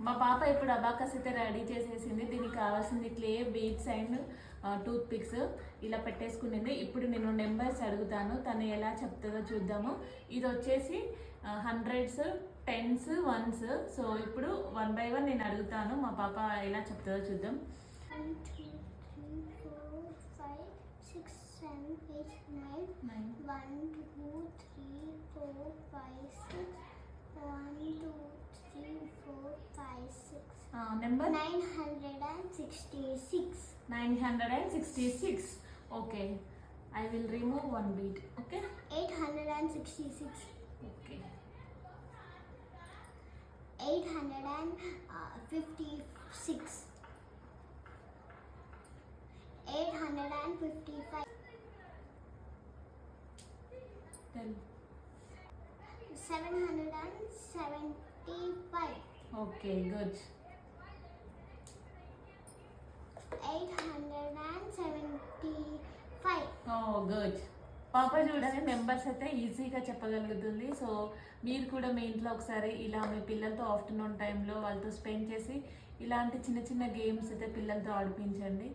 మా పాప ఇప్పుడు అబాకస్ అయితే రెడీ చేసేసింది. దీనికి కావాల్సింది clay, beads and tooth pics ఇలా పెట్టేసుకునింది. ఇప్పుడు నేను నెంబర్స్ అడుగుతాను, తను ఎలా చెప్తుందో చూద్దాము. ఇది వచ్చేసి హండ్రెడ్స్, టెన్స్, వన్స్. సో ఇప్పుడు 1 by 1 నేను అడుగుతాను, మా పాప ఎలా చెప్తుందో చూద్దాం. 1 2 3 4 5 6 7 8 9 1 2 3 4 5 6 1 2 3 4 5 6 number 966. 966. Okay, I will remove 1 bead. Okay, 866. Okay, 856. 855. 775. Okay, good. 875. Oh good. పాప చూడండి నెంబర్స్ అయితే ఈజీగా చెప్పగలుగుతుంది. సో మీరు కూడా మీ ఇంట్లో ఒకసారి ఇలా మీ పిల్లలతో ఆఫ్టర్నూన్ టైంలో వాళ్ళతో స్పెండ్ చేసి ఇలాంటి చిన్న చిన్న గేమ్స్ అయితే పిల్లలతో ఆడిపించండి.